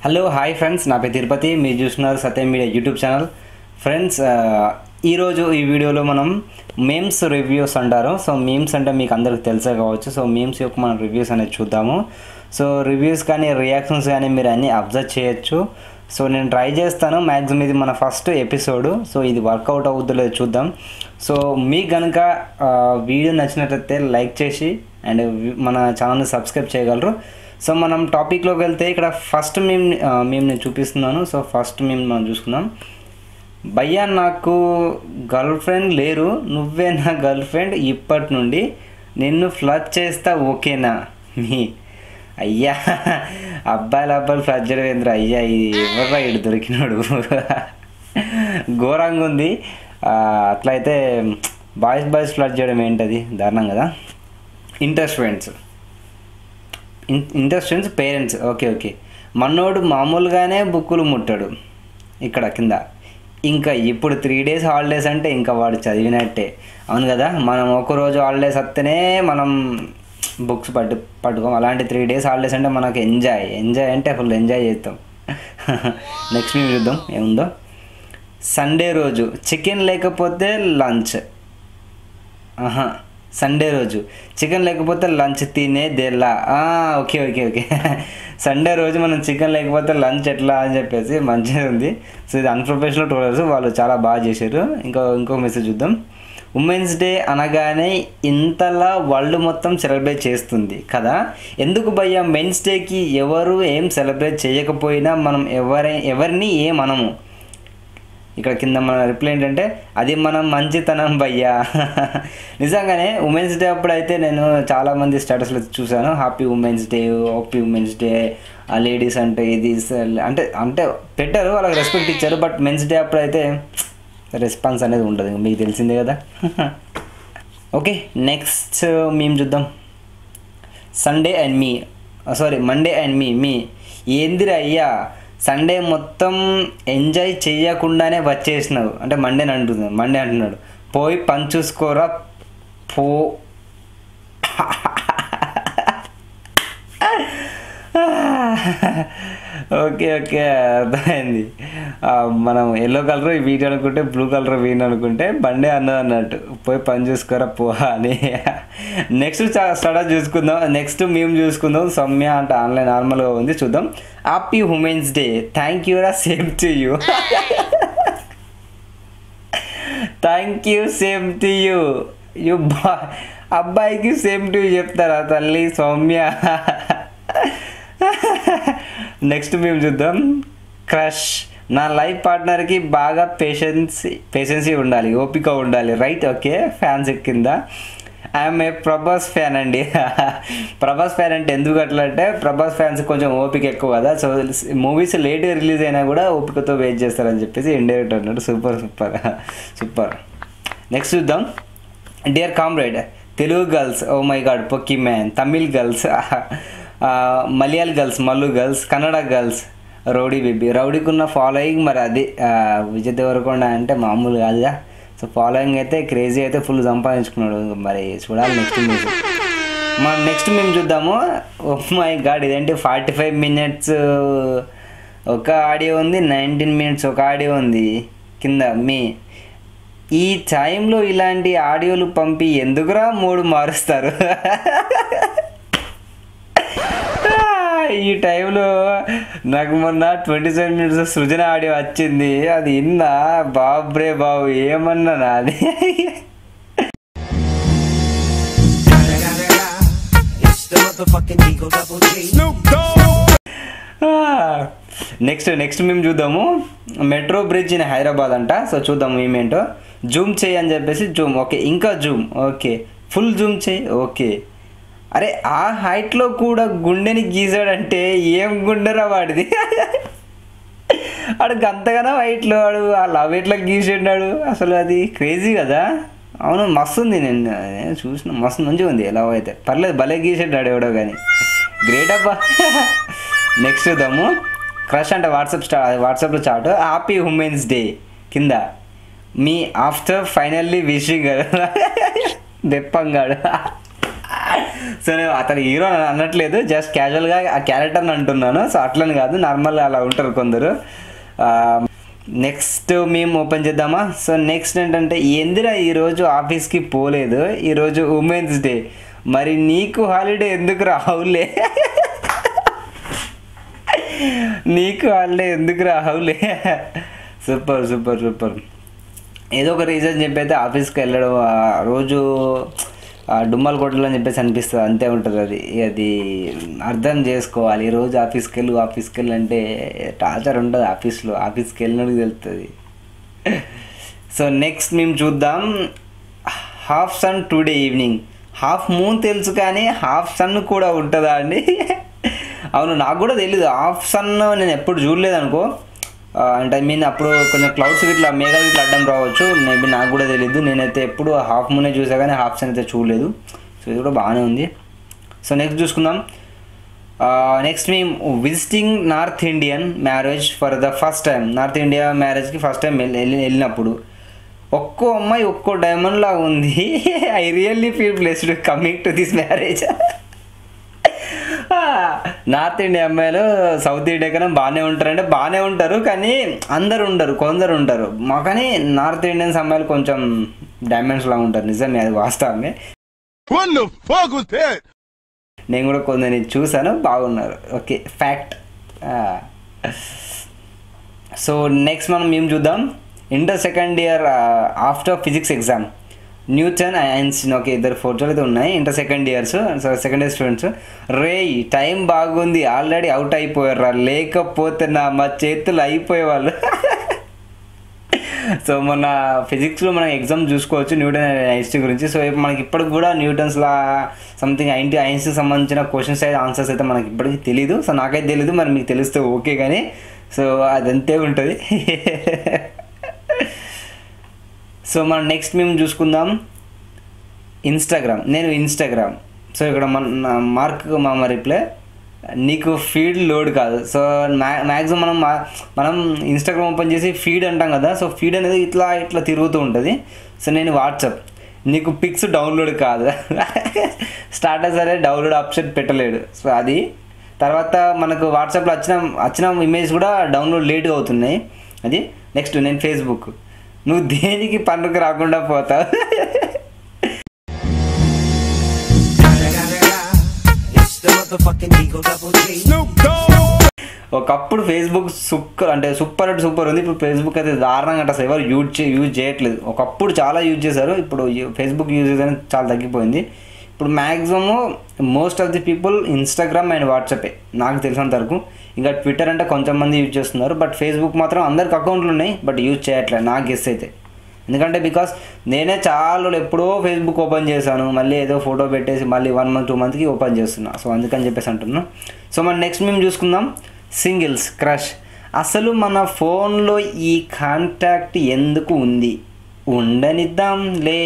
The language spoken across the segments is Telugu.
హలో హాయ్ ఫ్రెండ్స్, నా పేరు తిరుపతి. మీరు చూస్తున్నారు సత్యం మీడియా యూట్యూబ్ ఛానల్. ఫ్రెండ్స్, ఈరోజు ఈ వీడియోలో మనం మీమ్స్ రివ్యూస్ అంటారు. సో మీమ్స్ అంటే మీకు అందరికి తెలిసే కావచ్చు. సో మీమ్స్ యొక్క మనం రివ్యూస్ అనేది చూద్దాము. సో రివ్యూస్ కానీ రియాక్షన్స్ కానీ మీరు అన్నీ అబ్జర్వ్ చేయొచ్చు. సో నేను ట్రై చేస్తాను మ్యాక్సిమం. ఇది మన ఫస్ట్ ఎపిసోడ్. సో ఇది వర్కౌట్ అవుతుందో లేదో చూద్దాం. సో మీకు కనుక వీడియో నచ్చినట్లయితే లైక్ చేసి అండ్ మన ఛానల్ని సబ్స్క్రైబ్ చేయగలరు. సో మనం టాపిక్లోకి వెళ్తే ఇక్కడ ఫస్ట్ మేము నేను చూపిస్తున్నాను. సో ఫస్ట్ మేము మనం చూసుకుందాం. భయ్యా, నాకు గర్ల్ ఫ్రెండ్ లేరు, నువ్వే నా గర్ల్ ఫ్రెండ్, ఇప్పటి నుండి నిన్ను ఫ్లడ్ చేస్తా, ఓకేనా? మీ అయ్యా, అబ్బాయిలు ఫ్లడ్ చేయడం ఏంద్ర అయ్యా, ఇది ఎవర్రా ఇటు దొరికినాడు, ఘోరంగా ఉంది. అట్లయితే బాయ్స్ ఫ్లడ్ చేయడం ఏంటది, దారుణం కదా. Interest friends parents, okay. మనోడు మామూలుగానే బుక్కులు ముట్టాడు ఇక్కడ కింద, ఇంకా ఇప్పుడు 3 days హాలిడేస్ అంటే ఇంకా వాడు చదివినట్టే. అవును కదా, మనం ఒకరోజు హాలిడేస్ వస్తేనే మనం బుక్స్ పట్టుకోం. అలాంటి 3 days హాలిడేస్ అంటే మనకు ఎంజాయ్ అంటే ఫుల్ ఎంజాయ్ చేస్తాం. నెక్స్ట్ మేము చూద్దాం ఏముందో. సండే రోజు చికెన్ లేకపోతే లంచ్. సండే రోజు చికెన్ లేకపోతే లంచ్ తినేదేలా. ఓకే. సండే రోజు మనం చికెన్ లేకపోతే లంచ్ ఎట్లా అని చెప్పేసి మంచిగా ఉంది. సో ఇది అన్ప్రొఫెషనల్ ట్రోలర్స్, వాళ్ళు చాలా బాగా చేశారు. ఇంకో మెసేజ్ చూద్దాం. ఉమెన్స్ డే అనగానే ఇంతలా వరల్డ్ మొత్తం సెలబ్రేట్ చేస్తుంది కదా, ఎందుకు భయ్యా మెన్స్ డేకి ఎవరు ఏం సెలబ్రేట్ చేయకపోయినా మనం ఎవరిని ఏమనము? ఇక్కడ కింద మన రిప్లై ఏంటంటే, అది మనం మంచితనం భయ్యా. నిజంగానే ఉమెన్స్ డే అప్పుడు అయితే నేను చాలామంది స్టేటస్లో చూశాను, హ్యాపీ ఉమెన్స్ డే, ఆ లేడీస్ అంటే ఇది అంటే పెట్టారు, వాళ్ళకి రెస్పెక్ట్ ఇచ్చారు. బట్ మెన్స్ డే అప్పుడు అయితే రెస్పాన్స్ అనేది ఉంటుంది, మీకు తెలిసిందే కదా. ఓకే, నెక్స్ట్ మేము చూద్దాం. మండే అండ్ మీ ఏందిరా అయ్యా, సండే మొత్తం ఎంజాయ్ చేయకుండానే వచ్చేసినావు అంటే మండే అంటున్నాడు. పోయి పని చూసుకోరా పో. ఓకే అర్థమైంది. మనం ఎల్లో కలర్ ఈ వీడియో అనుకుంటే, బ్లూ కలర్ వీడియో అనుకుంటే మండే అన్నట్టు, పోయి పని చూసుకోరా పో అని. నెక్స్ట్ స్టార్ట్ చూసుకుందాం. నెక్స్ట్ మేము చూసుకుందాం. సౌమ్య అంటే ఆన్లైన్ నార్మల్గా ఉంది, చూద్దాం. Happy women's day, thank you రా, same to you. Thank you, same to you. అబ్బాయికి సేమ్ టు యూ చెప్తారా తల్లి సౌమ్య? నెక్స్ట్ మేము చూద్దాం. క్రష్, నా లైఫ్ పార్ట్నర్కి బాగా పేషెన్సీ ఉండాలి, ఓపిక ఉండాలి, రైట్? ఓకే, ఫ్యాన్స్ కింద ఐఎమ్ ఏ ప్రభాస్ ఫ్యాన్ అండి. ప్రభాస్ ఫ్యాన్ అంటే ఎందుకు అట్లా అంటే, ప్రభాస్ ఫ్యాన్స్ కొంచెం ఓపిక ఎక్కువ కదా. సో మూవీస్ లేట్గా రిలీజ్ అయినా కూడా ఓపికతో వెయిట్ చేస్తారని చెప్పేసి ఇండైరెక్ట్ అన్నాడు. సూపర్. నెక్స్ట్ చూద్దాం. Dear comrade, Telugu girls, oh my god పొక్కి man, Tamil girls, Malayala girls, Mallu girls, Kannada girls, rowdy baby. రౌడీకున్న ఫాలోయింగ్ మరి అది విజయ్ దేవరకొండ అంటే మామూలు కాదుగా. సో ఫాలోయింగ్ అయితే క్రేజీ, అయితే ఫుల్ సంపాదించుకున్నాడు. మరి చూడాలి నెక్స్ట్ మేము చూద్దాము. ఓ మై గాడ్, ఇదేంటి 45 minutes ఒక ఆడియో ఉంది, 19 minutes ఒక ఆడియో ఉంది కింద. ఈ టైంలో ఇలాంటి ఆడియోలు పంపి ఎందుకురా మూడు మారుస్తారు? ఈ టైంలో నాకు మొన్న 27 minutes సృజన ఆడియో వచ్చింది, అది ఇన్నా బాబ్రే బాబు ఏమన్నా నాది. నెక్స్ట్ మేము చూద్దాము. మెట్రో బ్రిడ్జ్ ఇన్ హైదరాబాద్ అంట. సో చూద్దాము ఏమేంటో. జూమ్ చేయి అని చెప్పేసి జూమ్, ఓకే. ఇంకా జూమ్, ఓకే. ఫుల్ జూమ్ చేయి, ఓకే. అరే ఆ హైట్లో కూడా గుండెని గీసాడంటే ఏం గుండెరా వాడిది? వాడు అంతగానో హైట్లో వాడు ఆ లవ్ ఎట్లా గీసాడు అసలు, అది క్రేజీ కదా. అవును, మస్తు ఉంది, నేను చూసిన మస్తు మంచిగా ఉంది. లవ్ అయితే పర్లేదు, భలే గీసాడు ఎవడో కానీ, గ్రేట్ అబ్బా. నెక్స్ట్ చూద్దాము. క్రష్ అంటే వాట్సాప్లో చాటు. హ్యాపీ ఉమెన్స్ డే కింద మీ ఆఫ్టర్ ఫైనల్లీ విషింగ్, బెప్పంగాడు. సో నేను అతను హీరో అనట్లేదు, జస్ట్ క్యాజువల్గా ఆ క్యారెక్టర్ని అంటున్నాను. సో అట్లని కాదు, నార్మల్ అలా ఉంటారు కొందరు. నెక్స్ట్ మేము ఓపెన్ చేద్దామా? సో నెక్స్ట్ ఏంటంటే, ఎందురా ఈరోజు ఆఫీస్కి పోలేదు, ఈరోజు ఉమెన్స్ డే, మరి నీకు హాలిడే ఎందుకు రావులే, నీకు హాలిడే ఎందుకు రావులే. Super super super. ఏదో ఒక రీజన్ చెప్పైతే ఆఫీస్కి వెళ్ళడం, రోజు డుమ్మలు కొట్టాలని చెప్పేసి అనిపిస్తుంది, అంతే ఉంటుంది. అది అర్థం చేసుకోవాలి. రోజు ఆఫీస్కి వెళ్ళి అంటే టార్చర్ ఉంటుంది ఆఫీస్కి వెళ్ళినట్టు తెలుస్తుంది. సో నెక్స్ట్ మేము చూద్దాం, half sun today evening. Half moon తెలుసు కానీ హాఫ్ సన్ కూడా ఉంటుందా అండి? అవును, నాకు కూడా తెలీదు. హాఫ్ సన్ నేను ఎప్పుడు చూడలేదు అనుకో, అంటే ఐ మీన్ అప్పుడు కొంచెం క్లౌడ్స్ ఇట్లా మేఘాలు ఇట్లా అడ్డం రావచ్చు, మేబీ నాకు కూడా తెలియదు. నేనైతే ఎప్పుడు హాఫ్ మూనే చూసా కానీ హాఫ్ సన్ అయితే చూడలేదు. సో ఇది కూడా బాగానే ఉంది. సో నెక్స్ట్ చూసుకుందాం. నెక్స్ట్ మేము visiting north Indian marriage for the first time. North India మ్యారేజ్కి ఫస్ట్ టైం వెళ్ళినప్పుడు ఒక్కో అమ్మాయి ఒక్కో డైమండ్ లాగా ఉంది. I really feel blessed coming to this marriage. North India అమ్మాయిలు సౌత్ ఇండియా కన్నా బాగానే ఉంటారంటే బాగానే ఉంటారు, కానీ అందరు ఉండరు, కొందరు ఉంటారు. కానీ నార్త్ ఇండియన్స్ అమ్మాయిలు కొంచెం డైమండ్స్ లాగా ఉంటారు. నిజమే, అది వాస్తవమే. నేను కూడా కొందరిని చూసాను, బాగున్నారు. Okay, fact. సో నెక్స్ట్ మేము చూద్దాం, inter second year after physics exam, Newton Einstein. Okay, ఇద్దరు ఫోటోలు అయితే ఉన్నాయి, inter second years, second year students. రే టైం బాగుంది, ఆల్రెడీ అవుట్ అయిపోయారు, లేకపోతే మా చేతులు అయిపోయేవాళ్ళు. సో మొన్న ఫిజిక్స్లో మనం ఎగ్జామ్ చూసుకోవచ్చు న్యూటన్ ఐన్స్టీన్ గురించి. సో మనకి ఇప్పటికి కూడా న్యూటన్స్లా సంథింగ్ ఐన్స్టీన్కి సంబంధించిన క్వశ్చన్స్ అయితే ఆన్సర్స్ అయితే మనకి ఇప్పటికీ తెలీదు. సో నాకైతే తెలీదు, మరి మీకు తెలిస్తే ఓకే, కానీ సో అదంతే ఉంటుంది. సో మనం నెక్స్ట్ మేము చూసుకుందాం, నేను ఇన్స్టాగ్రామ్. సో ఇక్కడ మార్క్ మామ రిప్లై, నీకు ఫీడ్ లోడ్ కాదు. సో మ్యాక్సిమం మనం ఇన్స్టాగ్రామ్ ఓపెన్ చేసి ఫీడ్ అంటాం కదా, సో ఫీడ్ అనేది ఇట్లా తిరుగుతూ ఉంటుంది. సో నేను వాట్సాప్, నీకు పిక్స్ డౌన్లోడ్ కాదు. స్టార్టర్స్ అనే డౌన్లోడ్ ఆప్షన్ పెట్టలేడు. సో అది తర్వాత మనకు వాట్సాప్లో వచ్చిన ఇమేజ్ కూడా డౌన్లోడ్ లేట్గా అవుతున్నాయి. అది నెక్స్ట్ నేను ఫేస్బుక్, నువ్వు దేనికి పనుకు రాకుండా పోతావు. ఒకప్పుడు ఫేస్బుక్ సూపర్ ఉంది. ఇప్పుడు ఫేస్బుక్ అయితే దారుణంగా అంటే అసలు ఎవరు యూజ్ చేయట్లేదు. ఒకప్పుడు చాలా యూజ్ చేశారు, ఇప్పుడు ఫేస్బుక్ యూజెస్ అనేది చాలా తగ్గిపోయింది. ఇప్పుడు maximum most of the people Instagram and వాట్సాపే నాకు తెలిసినంత వరకు. ఇంకా ట్విట్టర్ అంటే కొంచెం మంది యూజ్ చేస్తున్నారు, బట్ ఫేస్బుక్ మాత్రం అందరికి అకౌంట్లు ఉన్నాయి, బట్ యూజ్ చేయట్లేదు నాకు గెస్ అయితే. ఎందుకంటే బికాస్ నేనే చాలా ఎప్పుడో ఫేస్బుక్ ఓపెన్ చేశాను, మళ్ళీ ఏదో ఫోటో పెట్టేసి మళ్ళీ 1 month 2 monthకి ఓపెన్ చేస్తున్నా. సో అందుకని చెప్పేసి అంటున్నాను. సో మనం నెక్స్ట్ మేము చూసుకుందాం, సింగిల్స్ క్రష్. అసలు మన ఫోన్లో ఈ కాంటాక్ట్ ఎందుకు ఉంది, ఉండనిద్దాంలే,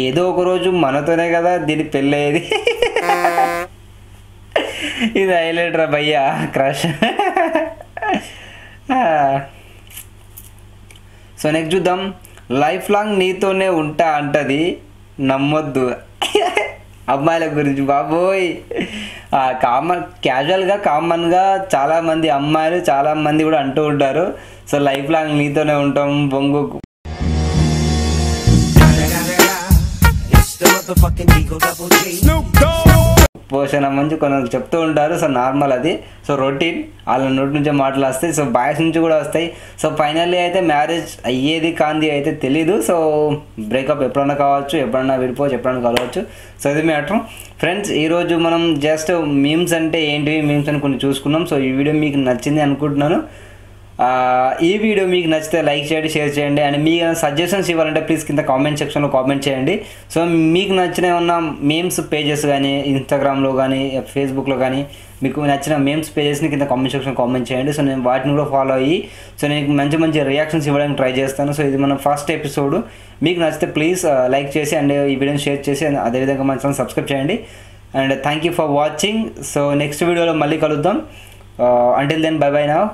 ఏదో ఒక రోజు మనతోనే కదా దీని పెళ్ళయ్యేది. ఇది హైలైట్ రా భయ్యా, క్రష్. సో నెక్స్ట్ చూద్దాం, లైఫ్ లాంగ్ నీతోనే ఉంటా అంటది, నమ్మొద్దు. అమ్మాయిల గురించి బాబోయ్, కామన్గా చాలామంది అమ్మాయిలు చాలామంది కూడా అంటూ ఉంటారు. సో లైఫ్ లాంగ్ నీతోనే ఉంటాం బొంగు. పోషణ మంచి కొన్ని చెప్తూ ఉంటారు. సో నార్మల్ అది, సో రొటీన్, వాళ్ళ నోటి నుంచే మాటలు వస్తాయి, సో బాయ్స్ నుంచి కూడా వస్తాయి. సో ఫైనల్లీ అయితే మ్యారేజ్ అయ్యేది కాంది అయితే తెలీదు. సో బ్రేకప్ ఎప్పుడన్నా కావచ్చు, ఎప్పుడన్నా విడిపోవచ్చు, ఎప్పుడన్నా కలవచ్చు. సో ఇది మ్యాటర్ ఫ్రెండ్స్. ఈరోజు మనం జస్ట్ మీమ్స్ అంటే ఏంటివి, మీమ్స్ అని కొన్ని చూసుకున్నాం. సో ఈ వీడియో మీకు నచ్చింది అనుకుంటున్నాను. ఈ వీడియో మీకు నచ్చితే లైక్ చేయండి, షేర్ చేయండి. అండ్ మీకు సజెషన్స్ ఇవ్వాలంటే ప్లీజ్ కింద కామెంట్ సెక్షన్లో కామెంట్ చేయండి. సో మీకు నచ్చిన ఏమన్నా మేమ్స్ పేజెస్ కానీ ఇన్స్టాగ్రామ్లో కానీ ఫేస్బుక్లో కానీ మీకు నచ్చిన మేమ్స్ పేజెస్ని కింద కామెంట్ సెక్షన్లో కామెంట్ చేయండి. సో నేను వాటిని కూడా ఫాలో అయ్యి సో నేను మంచి రియాక్షన్స్ ఇవ్వడానికి ట్రై చేస్తాను. సో ఇది మన ఫస్ట్ ఎపిసోడ్. మీకు నచ్చితే ప్లీజ్ లైక్ చేసి అండ్ ఈ వీడియోని షేర్ చేసి అదేవిధంగా మన ఛానల్ సబ్స్క్రైబ్ చేయండి. And thank you for watching. So next వీడియోలో మళ్ళీ కలుద్దాం. Until then, bye bye now.